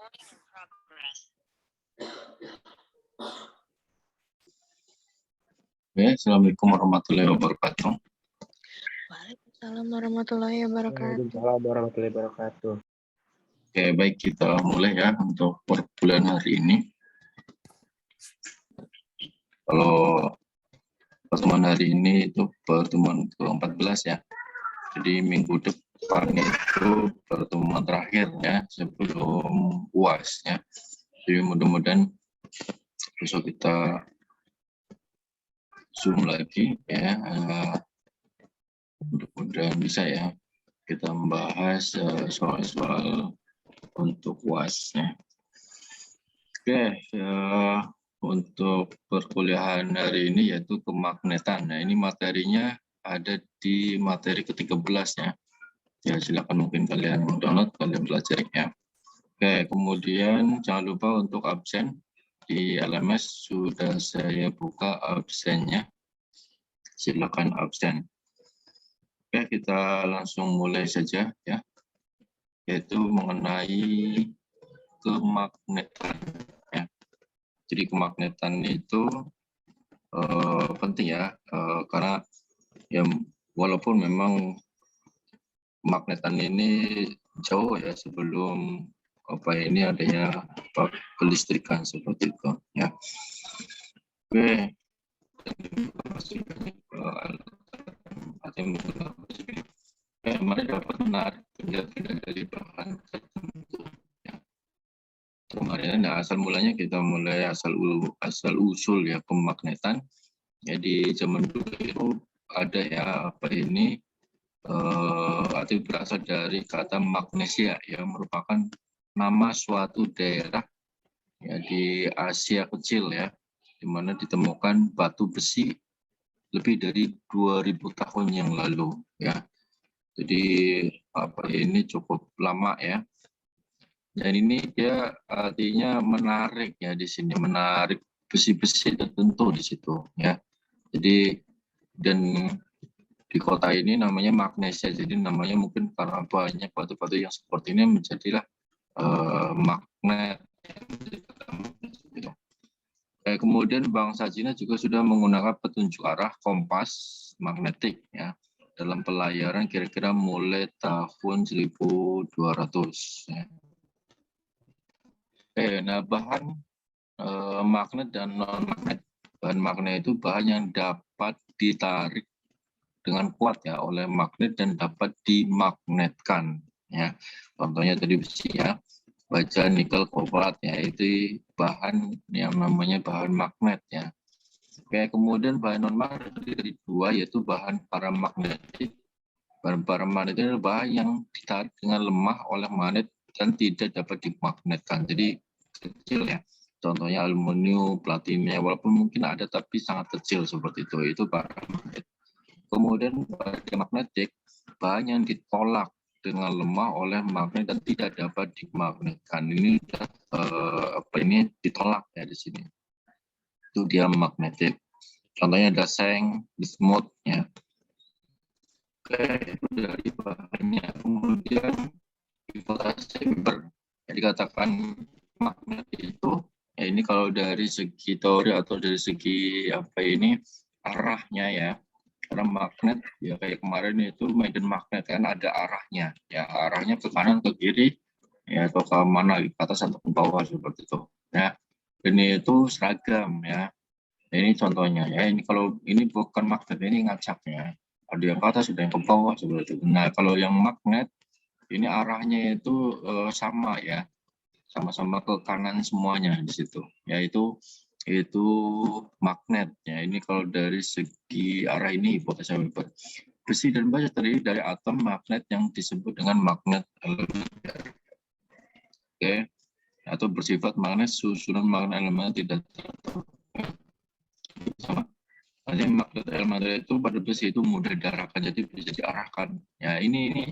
Oke, Assalamualaikum warahmatullahi wabarakatuh. Waalaikumsalam warahmatullahi wabarakatuh. Waalaikumsalam warahmatullahi wabarakatuh. Oke, baik, kita mulai ya untuk perkuliahan hari ini. Kalau pertemuan hari ini itu pertemuan ke-14 ya. Jadi minggu depan itu pertemuan terakhir ya sebelum UAS ya. Jadi mudah-mudahan besok kita Zoom lagi ya. Mudah-mudahan bisa ya kita membahas soal-soal untuk UAS ya. Oke, untuk perkuliahan hari ini yaitu kemagnetan. Nah, ini materinya ada di materi ke-13 ya. Ya, silakan mungkin kalian download, kalian pelajari ya. Oke, kemudian jangan lupa untuk absen. Di LMS sudah saya buka absennya. Silakan absen. Oke, kita langsung mulai saja ya. Yaitu mengenai kemagnetan ya. Jadi kemagnetan itu penting ya, karena ya walaupun memang magnetan ini jauh ya sebelum ini adanya kelistrikan seperti itu ya. Oke. Mari dapat menarik benda-benda dari bahan tertentu. Kemarin asal mulanya kita mulai asal usul ya kemagnetan. Jadi zaman dulu itu ada ya arti berasal dari kata magnesia ya, merupakan nama suatu daerah ya di Asia kecil ya, di mana ditemukan batu besi lebih dari 2000 tahun yang lalu ya. Jadi ini cukup lama ya. Dan ini dia artinya menarik ya di sini, menarik besi-besi tertentu di situ ya. Jadi dan di kota ini namanya magnesia, jadi namanya mungkin karena banyak batu-batu yang seperti ini menjadilah magnet. Kemudian bangsa Cina juga sudah menggunakan petunjuk arah kompas magnetik ya dalam pelayaran kira-kira mulai tahun 1200 ya. Nah bahan magnet dan non magnet. Bahan magnet itu bahan yang dapat ditarik dengan kuat ya oleh magnet dan dapat dimagnetkan ya. Contohnya tadi besi ya, baja, nikel, kobalt ya, itu bahan yang namanya bahan magnet ya. Oke, kemudian bahan non magnet dari dua yaitu bahan paramagnetik. Bahan paramagnetik adalah bahan yang ditarik dengan lemah oleh magnet dan tidak dapat dimagnetkan. Jadi kecil ya. Contohnya aluminium, platina, walaupun mungkin ada tapi sangat kecil seperti itu paramagnet. Kemudian bahan magnetik, bahan yang ditolak dengan lemah oleh magnet dan tidak dapat dimagnetkan. Ini ini ditolak ya di sini. Itu dia magnetik. Contohnya ada seng, bismut ya. Oke, itu dari bahannya. Kemudian chamber. Jadi dikatakan magnet itu ya, ini kalau dari segi teori atau dari segi arahnya ya. Karena magnet ya kayak kemarin itu medan magnet kan ada arahnya ya, arahnya ke kanan ke kiri ya, atau ke mana, ke atas atau ke bawah seperti itu ya. Ini itu seragam ya. Ini contohnya ya, ini kalau ini bukan magnet, ini ngacak ya, ada yang ke atas ada yang ke bawah seperti itu. Nah kalau yang magnet ini arahnya itu sama ya, sama-sama ke kanan semuanya di situ, yaitu magnet ya. Ini kalau dari segi arah ini hipotesa Weber. Besi dan baja terdiri dari atom magnet yang disebut dengan magnet elementer. Oke, atau bersifat magnet, susunan magnet elemen tidak tertentu. Sama. Artinya magnet elementer itu pada besi itu mudah diarahkan, jadi bisa diarahkan. Ya ini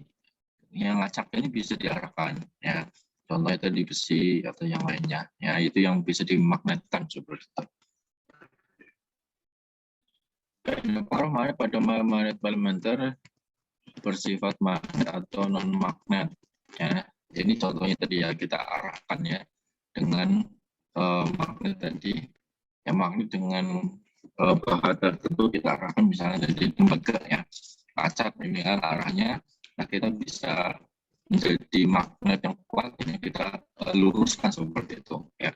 yang ngacaknya ini bisa diarahkan ya. Contohnya tadi besi atau yang lainnya, ya itu yang bisa dimagnetkan seperti itu. Para magnet pada magnet elementer bersifat magnet atau non magnet, ya. Ini contohnya tadi ya, kita arahkan ya dengan magnet tadi. Ya, magnet dengan bahan tertentu kita arahkan misalnya dari tembaga ya, kaca ini kan arahnya. Nah, kita bisa menjadi magnet yang kuat ini kita luruskan seperti itu ya.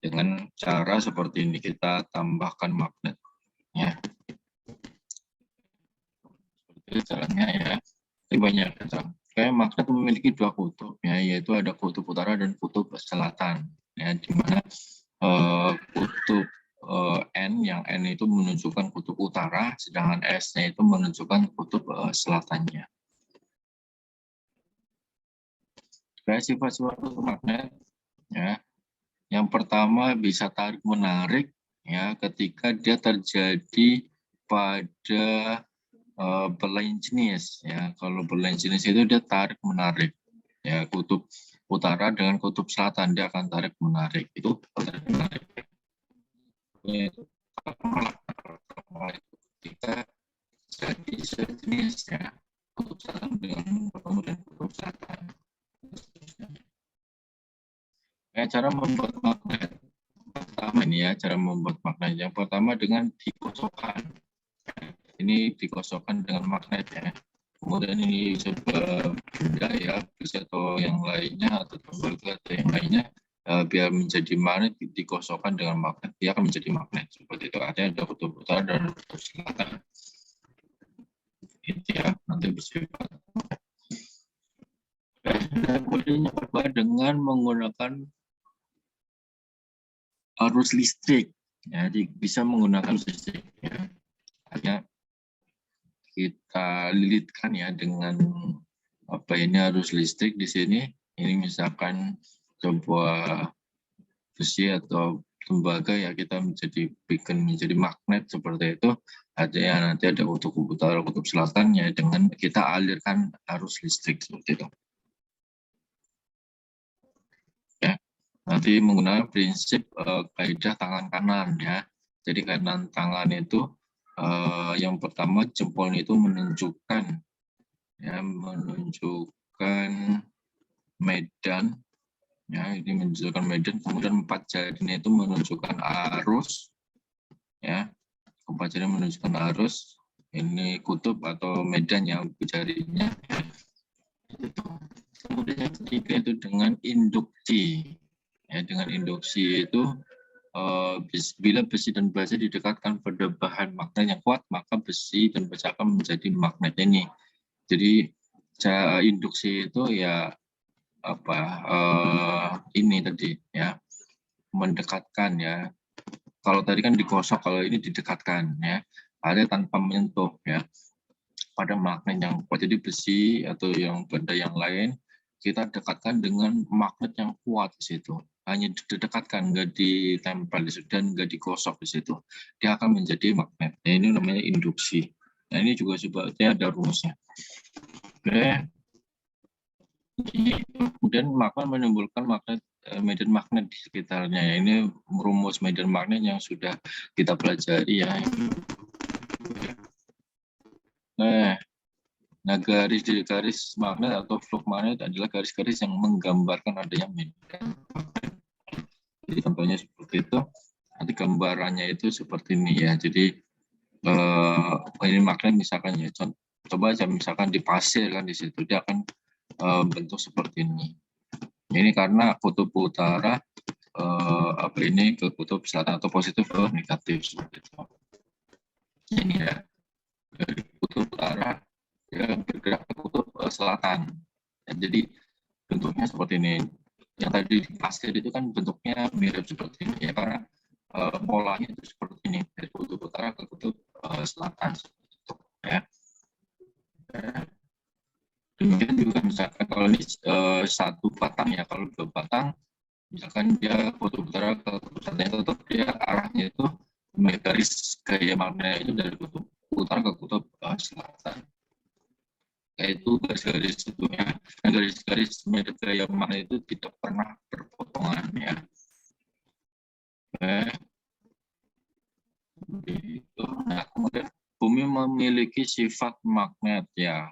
Dengan cara seperti ini kita tambahkan magnet ya. Seperti caranya ya. Ini banyak cara. Kayak magnet memiliki dua kutub ya, yaitu ada kutub utara dan kutub selatan ya, di mana kutub N yang N itu menunjukkan kutub utara, sedangkan S-nya itu menunjukkan kutub selatannya. Kayak sifat-sifat magnet ya. Yang pertama bisa tarik menarik ya, ketika dia terjadi pada berlain jenis ya. Kalau berlain jenis itu dia tarik menarik ya, kutub utara dengan kutub selatan dia akan tarik menarik, itu tarik menarik. Ketika jadi sejenis ya, kutub selatan dengan kemudian kutub selatan. Ya, cara membuat magnet pertama ini ya, cara membuat magnet yang pertama dengan dikosokkan. Ini dikosokkan dengan magnet ya. Kemudian ini sebuah benda ya, bisa atau yang lainnya atau tembaga atau yang lainnya, biar menjadi magnet dikosokkan dengan magnet, dia akan menjadi magnet seperti itu. Artinya ada kutub utara dan kutub selatan. Itu ya, nanti bersifat. Kemudian yang kedua dengan menggunakan arus listrik, ya, bisa menggunakan listrik ya. Hanya kita lilitkan ya dengan apa ini arus listrik di sini. Ini misalkan sebuah besi atau tembaga ya, kita bikin menjadi magnet seperti itu. Artinya nanti ada kutub utara, kutub selatan ya, dengan kita alirkan arus listrik seperti itu. Ya, nanti menggunakan prinsip kaidah tangan kanan ya. Jadi kanan tangan itu yang pertama jempol itu menunjukkan ya, menunjukkan medan ya, ini menunjukkan medan. Kemudian 4 jarinya itu menunjukkan arus ya, 4 jari menunjukkan arus. Ini kutub atau medan yang jarinya. Kemudian yang ketiga itu dengan induksi ya, dengan induksi itu bila besi dan baja didekatkan pada bahan magnet yang kuat, maka besi dan baja akan menjadi magnet ini. Jadi cara induksi itu ya apa ini tadi ya, mendekatkan ya. Kalau tadi kan digosok, kalau ini didekatkan ya, ada tanpa menyentuh ya pada magnet yang kuat. Jadi besi atau yang benda yang lain kita dekatkan dengan magnet yang kuat di situ. Hanya didekatkan, nggak ditempel dan nggak digosok di situ. Dia akan menjadi magnet. Nah, ini namanya induksi. Nah, ini juga sebetulnya ada rumusnya. Oke. Kemudian magnet menimbulkan medan magnet di sekitarnya. Ini rumus medan magnet yang sudah kita pelajari ya. Nah, garis magnet atau flux magnet adalah garis-garis yang menggambarkan adanya medan magnet. Jadi contohnya seperti itu. Nanti gambarannya itu seperti ini ya. Jadi ini magnet misalkan ya. Coba aja misalkan di pasir kan, di situ dia akan bentuk seperti ini. Ini karena kutub utara apa ini ke kutub selatan atau positif ke negatif seperti itu. Ini ya, dari kutub utara ya, bergerak ke kutub selatan. Ya, jadi bentuknya seperti ini. Yang tadi di pasir itu kan bentuknya mirip seperti ini ya, karena polanya itu seperti ini, dari kutub utara ke kutub selatan seperti itu ya. Demikian juga misalkan kalau ini satu batang ya, kalau 2 batang misalkan dia kutub utara ke kutub selatan, tetap dia arahnya itu garis gaya magnet itu dari kutub utara ke kutub selatan. Yaitu garis-garis itu ya, garis-garis medan gaya magnet itu tidak pernah berpotongan ya. Begitu. Nah, kemudian bumi memiliki sifat magnet ya,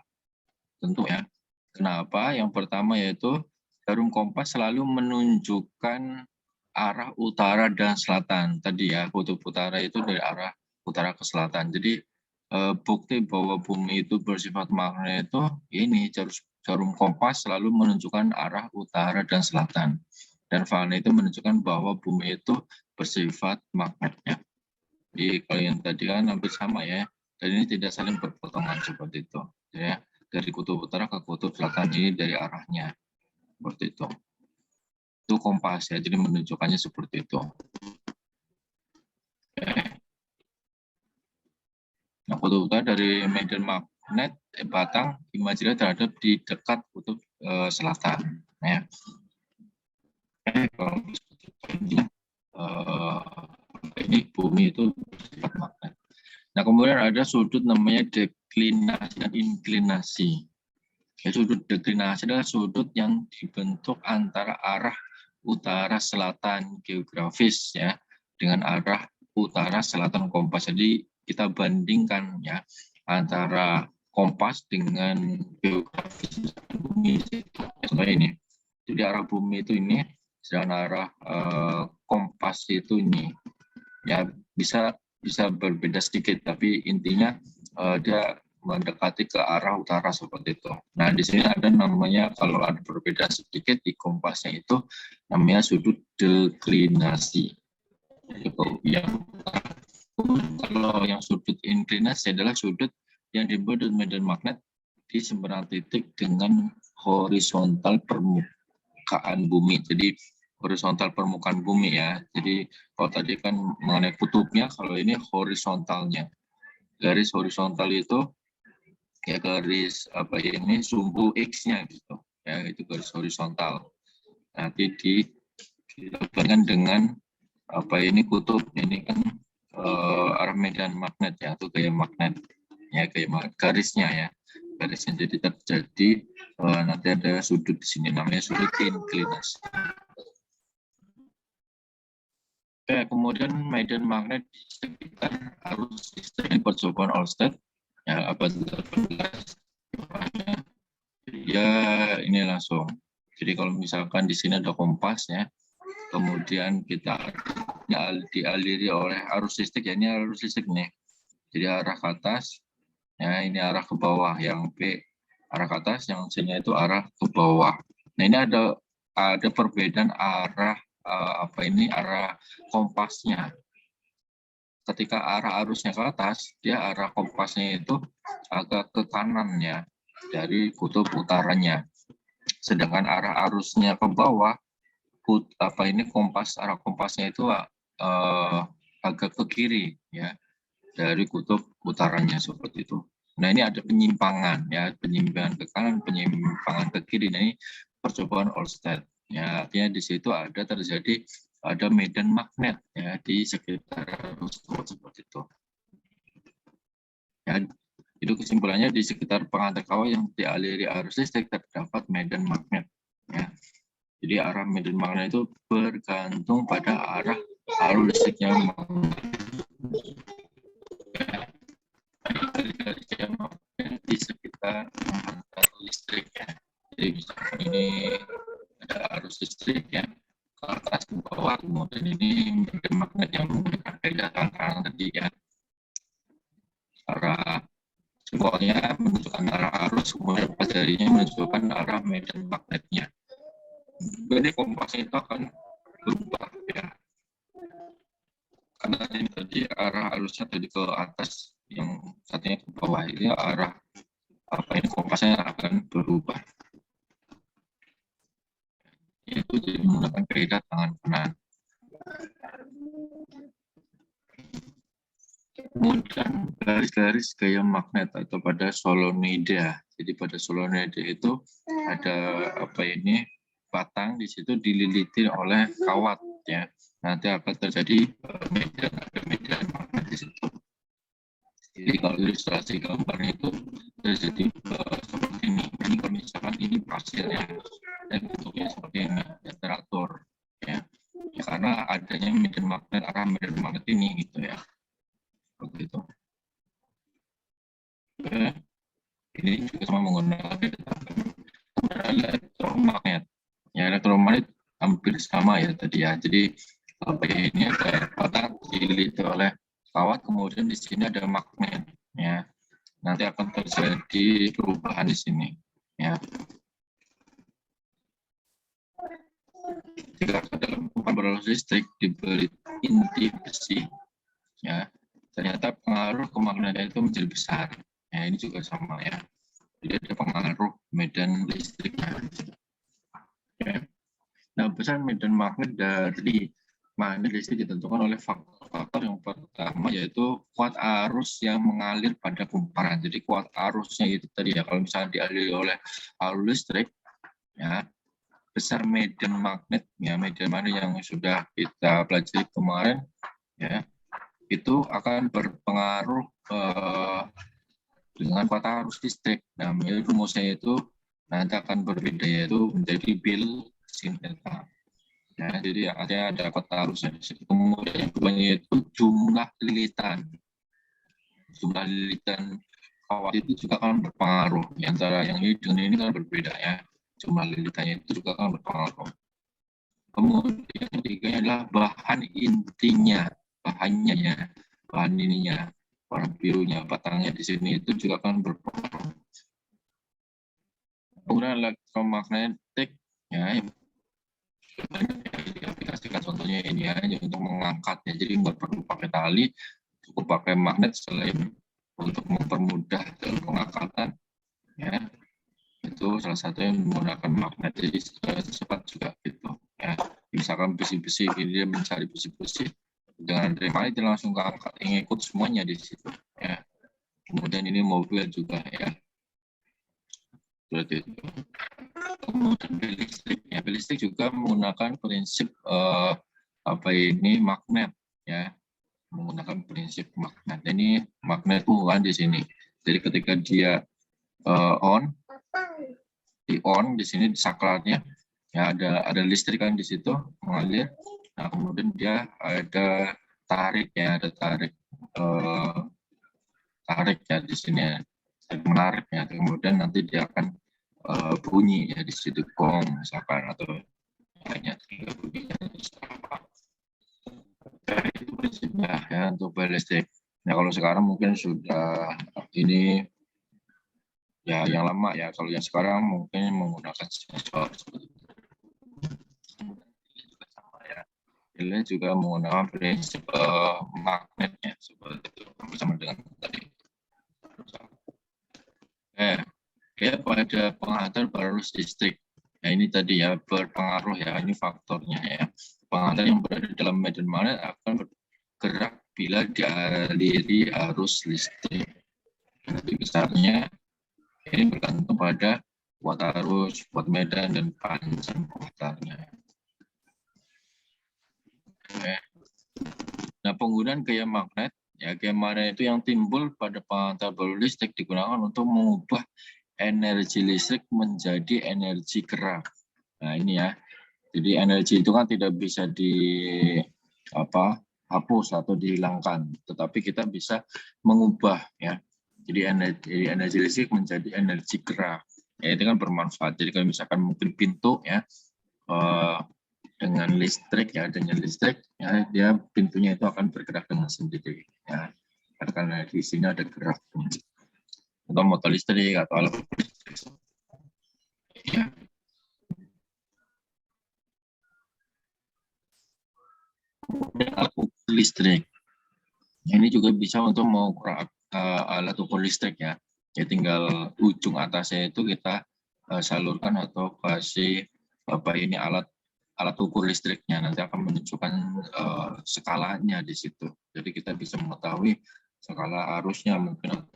tentu ya. Kenapa? Yang pertama yaitu jarum kompas selalu menunjukkan arah utara dan selatan. Tadi ya, kutub utara itu dari arah utara ke selatan. Jadi bukti bahwa bumi itu bersifat magnet itu ini jarum kompas selalu menunjukkan arah utara dan selatan. Dan fakta itu menunjukkan bahwa bumi itu bersifat magnetnya. Jadi kalau yang tadi kan hampir sama ya. Dan ini tidak saling berpotongan seperti itu. Ya, dari kutub utara ke kutub selatan ini dari arahnya seperti itu. Itu kompas ya, jadi menunjukkannya seperti itu. Nah, kutub utara dari medan magnet batang imajinasi terhadap di dekat kutub selatan. Ya. Kalau ini bumi itu bersifat magnet. Nah, kemudian ada sudut namanya deklinasi dan inklinasi. Ya, sudut deklinasi adalah sudut yang dibentuk antara arah utara selatan geografis ya dengan arah utara selatan kompas. Jadi kita bandingkan ya antara kompas dengan geografis bumi. Contohnya ini. Jadi arah bumi itu ini, sedangkan arah kompas itu ini. Ya bisa berbeda sedikit, tapi intinya dia mendekati ke arah utara seperti itu. Nah, di sini ada namanya, kalau ada berbeda sedikit di kompasnya itu namanya sudut deklinasi. Kalau yang sudut inklinasi adalah sudut yang dibuat dari medan magnet di sembarang titik dengan horizontal permukaan bumi. Jadi horizontal permukaan bumi ya. Jadi kalau tadi kan mengenai kutubnya, kalau ini horizontalnya. Garis horizontal itu ya garis apa ya, ini sumbu X-nya gitu. Ya, itu garis horizontal. Nanti dibandingkan dengan apa ini kutub, ini kan arah medan magnet ya, atau gaya magnet. Ya, gaya magnet garisnya ya. Garisnya jadi terjadi nanti ada sudut di sini namanya sudut inklinasi. Oke, kemudian medan magnet di sekitar arus listrik percobaan Oersted ya abad 18 ya ini langsung. Jadi kalau misalkan di sini ada kompas ya, kemudian kita dialiri oleh arus listrik ya, ini arus listrik nih. Jadi arah ke atas ya, ini arah ke bawah, yang B arah ke atas, yang C-nya itu arah ke bawah. Nah, ini ada perbedaan arah arah kompasnya. Ketika arah arusnya ke atas, dia arah kompasnya itu agak ke kanan ya, dari kutub utaranya. Sedangkan arah arusnya ke bawah, arah kompasnya itu agak ke kiri ya, dari kutub utaranya seperti itu. Nah, ini ada penyimpangan ya, penyimpangan ke kanan, penyimpangan ke kiri. Nah, ini percobaan Oersted. Ya, artinya di situ ada medan magnet ya di sekitar arus seperti itu. Ya, itu kesimpulannya di sekitar pengantar kawah yang dialiri arus listrik terdapat medan magnet. Ya. Jadi arah medan magnet itu bergantung pada arah arus listrik yang di sekitar pengantar listrik ya. Jadi misalkan ini ada arus listrik ya ke atas ke bawah, kemudian ini medan magnet yang menggunakan gaya tangan tadi ya, arah simbolnya menunjukkan arah arus, kemudian pas jarinya menunjukkan arah medan magnetnya. Jadi kompasnya itu akan berubah ya, karena ini tadi arah arusnya tadi ke atas, yang satunya ke bawah, ini arah kompasnya akan berubah. Itu jadi menggunakan kaidah tangan kanan. Kemudian garis-garis gaya magnet atau pada solenoida. Jadi pada solenoida itu ada batang, di situ dililiti oleh kawat ya. Nanti akan terjadi medan magnet di situ. Jadi kalau ilustrasi gambarnya itu terjadi seperti ini. Ini kalau misalkan ini pasirnya dan bentuknya seperti ini, ya, teratur ya. Ya, karena adanya medan magnet, arah medan magnet ini gitu ya. Seperti itu. Oke. Ini juga sama menggunakan elektromagnet hampir sama ya tadi ya. Jadi ini ada kotak dililit oleh kawat, kemudian di sini ada magnet ya. Nanti akan terjadi perubahan di sini ya. Jika dalam kumpulan berarus listrik diberi inti besi ya, ternyata pengaruh kemagnetan itu menjadi besar. Ya, ini juga sama ya. Jadi ada pengaruh medan listriknya. Ya. Nah, besar medan magnet dari magnet listrik ditentukan oleh faktor-faktor yang pertama yaitu kuat arus yang mengalir pada kumparan. Jadi kuat arusnya itu tadi ya, kalau misalnya dialiri oleh arus listrik ya, besar medan magnet ya, medan magnet yang sudah kita pelajari kemarin ya, itu akan berpengaruh dengan kuat arus listrik. Nah, rumusnya itu nanti akan berbeda, yaitu menjadi bil sin theta. Ya, jadi ada kuat arusnya. Kemudian yang keduanya itu jumlah lilitan. Jumlah lilitan kawat itu juga akan berpengaruh. Antara yang ini dengan ini kan berbeda ya. Jumlah lilitannya itu juga akan berpengaruh. Kemudian yang ketiganya adalah bahan intinya, bahannya ya, bahan ininya, warna birunya, batangnya di sini itu juga akan berpengaruh. Penggunaan elektromagnetik ya, yang diaplikasikan contohnya ini ya, untuk mengangkatnya. Jadi nggak perlu pakai tali, cukup pakai magnet selain untuk mempermudah dalam pengangkatan ya. Itu salah satu yang menggunakan magnet, jadi cepat juga gitu ya. Misalkan besi-besi, dia mencari besi-besi dengan dari magnet dia langsung keangkat, ngikut semuanya di situ ya. Kemudian ini mobil juga ya, seperti itu. Kemudian bel listrik ya, bel listrik juga menggunakan prinsip magnet ya, menggunakan prinsip magnet. Ini magnet kan di sini. Jadi ketika dia on di sini di saklarnya ya, ada listrik kan di situ mengalir. Nah, kemudian dia ada tarik ya, ada tarik ya di sini ya, menarik ya. Kemudian nanti dia akan bunyi ya di situ, gong misalkan, atau hanya bunyinya itu prinsipnya ya untuk bel listrik. Nah, kalau sekarang mungkin sudah ini ya yang lama ya, kalau yang sekarang mungkin menggunakan sensor seperti itu. Ini juga menggunakan prinsip magnetnya seperti itu, bersama dengan tadi. Ya pada penghantar berarus listrik. Nah, ini tadi ya berpengaruh ya, ini faktornya ya. Penghantar yang berada dalam medan magnet akan bergerak bila dialiri arus listrik. Nanti besarnya ini bergantung pada kuat arus, kuat medan, dan panjang penghantarnya. Nah, penggunaan gaya magnet, ya gaya magnet itu yang timbul pada penghantar berarus listrik digunakan untuk mengubah energi listrik menjadi energi gerak. Nah, ini ya. Jadi energi itu kan tidak bisa hapus atau dihilangkan, tetapi kita bisa mengubah ya. Jadi energi listrik menjadi energi gerak. Ya, itu kan bermanfaat. Jadi kalau misalkan mungkin pintu ya, dengan listrik ya, dia pintunya itu akan bergerak dengan sendiri ya, karena di sini ada gerak atau motor listrik atau alat listrik ya. Alat ukur listrik ini juga bisa untuk mengukur alat ukur listrik ya. Ya tinggal ujung atasnya itu kita salurkan atau kasih alat ukur listriknya, nanti akan menunjukkan skalanya di situ. Jadi kita bisa mengetahui skala arusnya mungkin.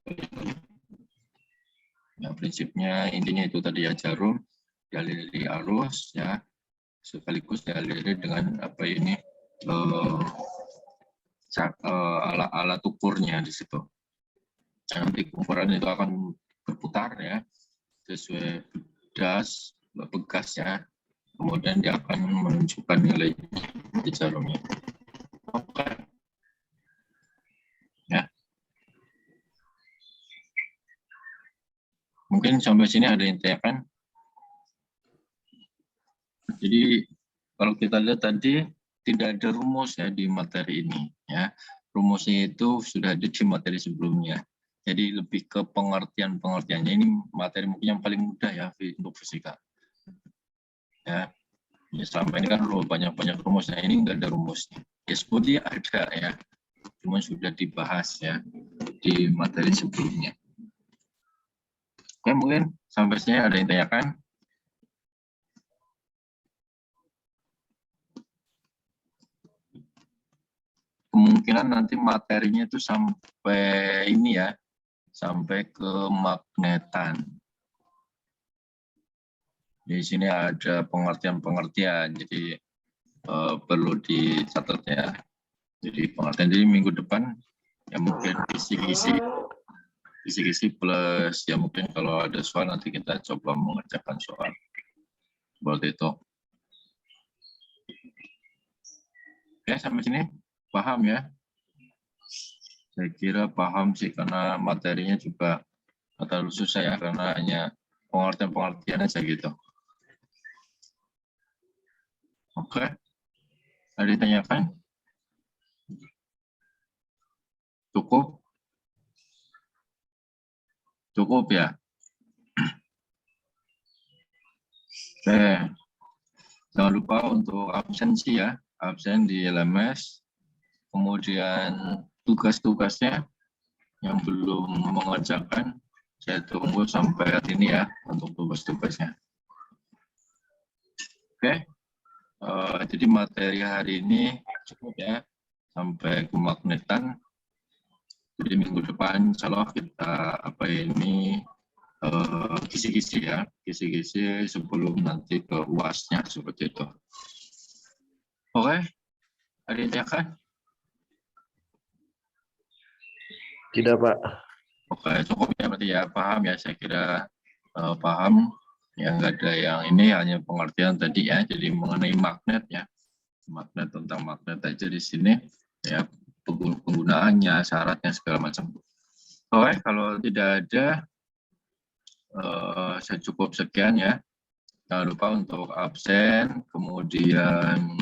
Ya, prinsipnya intinya itu tadi ya, jarum dialiri arus ya, sekaligus dialiri dengan alat ukurnya di situ. Nanti ukuran itu akan berputar ya sesuai begas ya. Kemudian dia akan menunjukkan nilai di jarumnya. Oke. Ya. Mungkin sampai sini ada yang tanyakan? Jadi kalau kita lihat tadi tidak ada rumus ya di materi ini ya. Rumusnya itu sudah ada di materi sebelumnya. Jadi lebih ke pengertian-pengertiannya. Ini materi mungkin yang paling mudah ya untuk fisika. Ya, selama ini kan banyak rumusnya, ini enggak ada rumusnya. Ya sebetulnya ada ya, cuma sudah dibahas ya di materi sebelumnya. Oke, mungkin sampai sini ada yang tanyakan? Kemungkinan nanti materinya itu sampai ini ya, sampai ke magnetan. Di sini ada pengertian-pengertian, jadi perlu dicatat ya. Jadi pengertian, jadi minggu depan ya mungkin kisi-kisi plus ya mungkin kalau ada soal nanti kita coba mengerjakan soal seperti itu. Oke, sampai sini paham ya? Saya kira paham sih karena materinya juga terlalu susah ya karena hanya pengertian-pengertian aja gitu. Oke, ada ditanyakan? Cukup? Cukup ya? Oke, jangan lupa untuk absensi ya, absen di LMS. Kemudian tugas-tugasnya yang belum mengerjakan, saya tunggu sampai hari ini ya untuk tugas-tugasnya. Oke, jadi materi hari ini cukup ya, sampai kemagnetan. Jadi minggu depan insya Allah kita kisi-kisi ya, kisi-kisi sebelum nanti ke UAS-nya seperti itu. Oke, ada yang tanyakan? Tidak, Pak. Oke, cukup ya berarti ya, paham ya, saya kira paham. Ya nggak ada yang ini, hanya pengertian tadi ya, jadi mengenai magnet ya. Magnet, tentang magnet aja di sini ya, penggunaannya, syaratnya segala macam. Oke, kalau tidak ada saya cukup sekian ya. Jangan lupa untuk absen, kemudian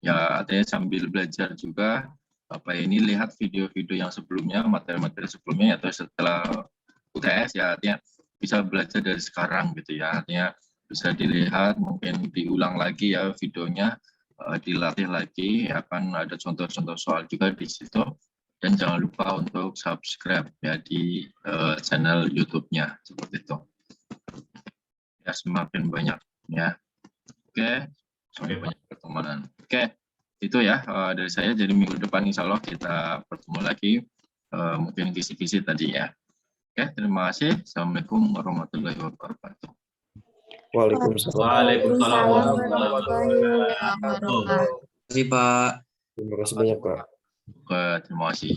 ya artinya sambil belajar juga ini lihat video-video yang sebelumnya, materi-materi sebelumnya atau setelah UTS ya, artinya bisa belajar dari sekarang gitu ya, artinya bisa dilihat, mungkin diulang lagi ya videonya, dilatih lagi, akan ada contoh-contoh soal juga di situ. Dan jangan lupa untuk subscribe ya di channel YouTube-nya seperti itu. Ya semakin banyak ya. Oke, semakin banyak pertemanan. Oke, itu ya dari saya. Jadi minggu depan insya Allah kita bertemu lagi, mungkin kisi-kisi tadi ya. Oke, terima kasih. Assalamualaikum warahmatullahi wabarakatuh. Waalaikumsalam. Waalaikumsalam warahmatullahi wabarakatuh. Terima kasih, Pak. Terima kasih banyak, Pak. Oke, terima kasih.